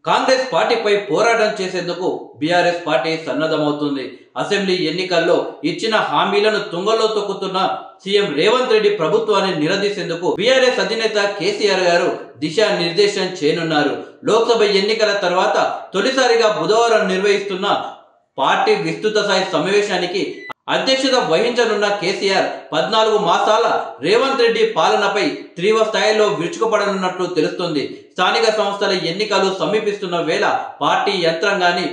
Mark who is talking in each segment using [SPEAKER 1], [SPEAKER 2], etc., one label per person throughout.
[SPEAKER 1] కాంగ్రెస్ పార్టీపై పోరాటం చేసేందుకు బీఆర్ఎస్ పార్టీ సన్నద్ధమవుతుంది. అసెంబ్లీ ఎన్నికల్లో ఇచ్చిన హామీలను తుంగలో తొక్కుతున్న సీఎం రేవంత్ రెడ్డి ప్రభుత్వాన్ని నిలదీసేందుకు బీఆర్ఎస్ అధినేత కేసీఆర్ గారు దిశానిర్దేశం చేయనున్నారు. లోక్సభ ఎన్నికల తర్వాత తొలిసారిగా బుధవారం నిర్వహిస్తున్న పార్టీ విస్తృత స్థాయి సమావేశానికి అధ్యక్షత వహించనున్న కేసీఆర్ 14 మాసాల రేవంత్ రెడ్డి పాలనపై తీవ్ర స్థాయిలో విరుచుకుపడనున్నట్లు తెలుస్తుంది. స్థానిక సంస్థల ఎన్నికలు సమీపిస్తున్న వేళ పార్టీ యంత్రాంగాన్ని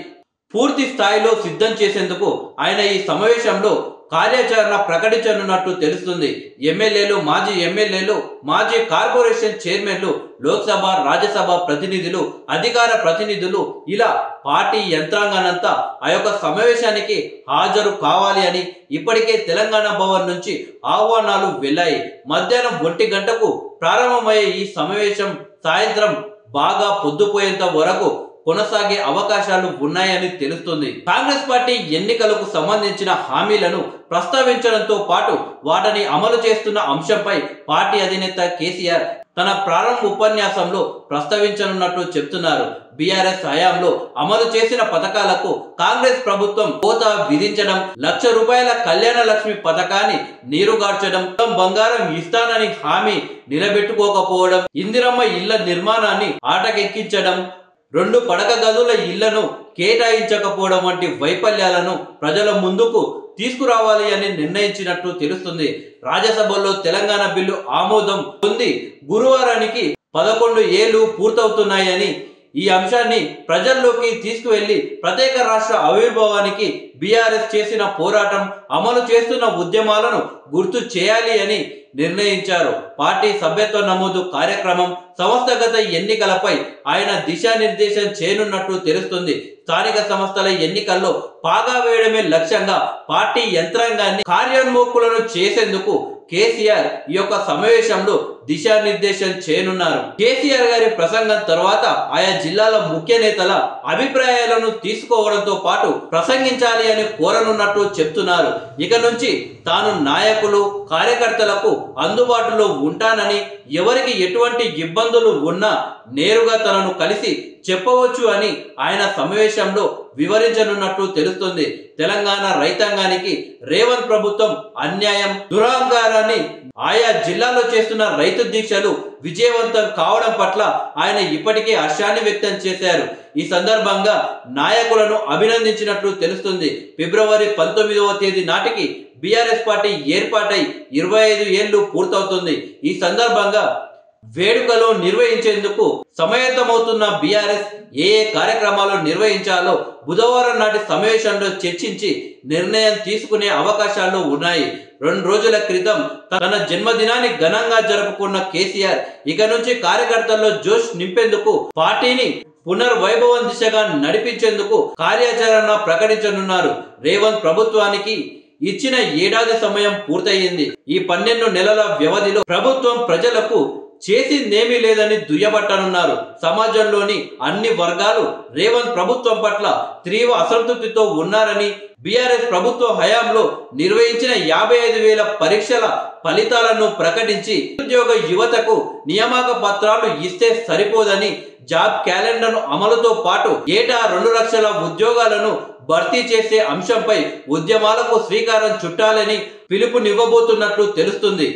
[SPEAKER 1] పూర్తి స్థాయిలో సిద్ధం చేసేందుకు ఆయన ఈ సమావేశంలో కార్యాచరణ ప్రకటించనున్నట్టు తెలుస్తుంది. ఎమ్మెల్యేలు, మాజీ ఎమ్మెల్యేలు, మాజీ కార్పొరేషన్ చైర్మన్లు, లోక్సభ, రాజ్యసభ ప్రతినిధులు, అధికార ప్రతినిధులు ఇలా పార్టీ యంత్రాంగానంతా ఆ యొక్క సమావేశానికి హాజరు కావాలి అని ఇప్పటికే తెలంగాణ భవన్ నుంచి ఆహ్వానాలు వెళ్లాయి. మధ్యాహ్నం 1 గంటకు ప్రారంభమయ్యే ఈ సమావేశం సాయంత్రం బాగా పొద్దుపోయేంత వరకు కొనసాగే అవకాశాలు ఉన్నాయని తెలుస్తుంది. కాంగ్రెస్ పార్టీ ఎన్నికలకు సంబంధించిన హామీలను ప్రస్తావించడంతో పాటు వాటిని అమలు చేస్తున్న అంశంపై పార్టీ అధినేత కేసీఆర్ తన ప్రారంభ ఉపన్యాసంలో ప్రస్తావించనున్నట్లు చెప్తున్నారు. బీఆర్ఎస్ హయాంలో అమలు చేసిన పథకాలకు కాంగ్రెస్ ప్రభుత్వం కోత విధించడం, ₹1,00,000 కళ్యాణ లక్ష్మి పథకాన్ని నీరుగార్చడం, బంగారం ఇస్తానని హామీ నిలబెట్టుకోకపోవడం, ఇందిరమ్మ ఇళ్ల నిర్మాణాన్ని ఆటకెక్కించడం, 2 పడక గదుల ఇళ్లను కేటాయించకపోవడం వంటి వైఫల్యాలను ప్రజల ముందుకు తీసుకురావాలి అని నిర్ణయించినట్టు తెలుస్తుంది. రాజ్యసభలో తెలంగాణ బిల్లు ఆమోదం పొంది గురువారానికి 11 ఏళ్లు పూర్తవుతున్నాయని ఈ అంశాన్ని ప్రజల్లోకి తీసుకువెళ్లి ప్రత్యేక రాష్ట్ర ఆవిర్భావానికి బీఆర్ఎస్ చేసిన పోరాటం, అమలు చేస్తున్న ఉద్యమాలను గుర్తు చేయాలి అని నిర్ణయించారు. పార్టీ సభ్యత్వ నమోదు కార్యక్రమం, సంస్థాగత ఎన్నికలపై ఆయన దిశానిర్దేశం చేయనున్నట్లు తెలుస్తుంది. స్థానిక సంస్థల ఎన్నికల్లో పాగా వేయడమే లక్ష్యంగా పార్టీ యంత్రాంగాన్ని కార్యోన్ముఖులను చేసేందుకు కేసీఆర్ ఈ యొక్క సమావేశంలో దిశానిర్దేశం చేయనున్నారు. కేసీఆర్ గారి ప్రసంగం తర్వాత ఆయా జిల్లాల ముఖ్య నేతల అభిప్రాయాలను తీసుకోవడంతో పాటు ప్రసంగించాలి అని కోరనున్నట్టు చెప్తున్నారు. ఇక నుంచి తాను నాయకులు, కార్యకర్తలకు అందుబాటులో ఉంటానని, ఎవరికి ఎటువంటి ఇబ్బందులు ఉన్నా నేరుగా తనను కలిసి చెప్పవచ్చు అని ఆయన సమావేశంలో వివరించనున్నట్లు తెలుస్తుంది. తెలంగాణ రైతాంగానికి రేవంత్ ప్రభుత్వం అన్యాయం, దురహంకారాన్ని, ఆయా జిల్లాలో చేస్తున్న రైతు దీక్షలు విజయవంతం కావడం పట్ల ఆయన ఇప్పటికే హర్షాన్ని వ్యక్తం చేశారు. ఈ సందర్భంగా నాయకులను అభినందించినట్లు తెలుస్తుంది. ఫిబ్రవరి 19వ తేదీ నాటికి బీఆర్ఎస్ పార్టీ ఏర్పాటై 25 ఏళ్లు పూర్తవుతుంది. ఈ సందర్భంగా వేడుకలు నిర్వహించేందుకు సమాయత్తమవుతున్న బీఆర్ఎస్ ఏ కార్యక్రమాలు నిర్వహించాలో బుధవారం నాటి సమావేశంలో చర్చించి నిర్ణయం తీసుకునే అవకాశాలు ఉన్నాయి. 2 రోజుల క్రితం తన జన్మదినాన్ని ఘనంగా జరుపుకున్న కేసీఆర్ ఇక నుంచి కార్యకర్తల్లో జోష్ నింపేందుకు, పార్టీని పునర్వైభవం దిశగా నడిపించేందుకు కార్యాచరణ ప్రకటించనున్నారు. రేవంత్ ప్రభుత్వానికి ఇచ్చిన ఏడాది సమయం పూర్తయింది. ఈ 12 నెలల వ్యవధిలో ప్రభుత్వం ప్రజలకు చేసిందేమీ లేదని దుయ్యబట్టనున్నారు. సమాజంలోని అన్ని వర్గాలు రేవంత్ ప్రభుత్వం పట్ల తీవ్ర అసంతృప్తితో ఉన్నారని, బీఆర్ఎస్ ప్రభుత్వ హయాంలో నిర్వహించిన 55,000 పరీక్షల ఫలితాలను ప్రకటించి నిరుద్యోగ యువతకు నియామక పత్రాలు ఇస్తే సరిపోదని, జాబ్ క్యాలెండర్ అమలుతో పాటు ఏటా 2 లక్షల ఉద్యోగాలను భర్తీ చేసే అంశంపై ఉద్యమాలకు శ్రీకారం చుట్టాలని పిలుపునివ్వబోతున్నట్లు తెలుస్తుంది.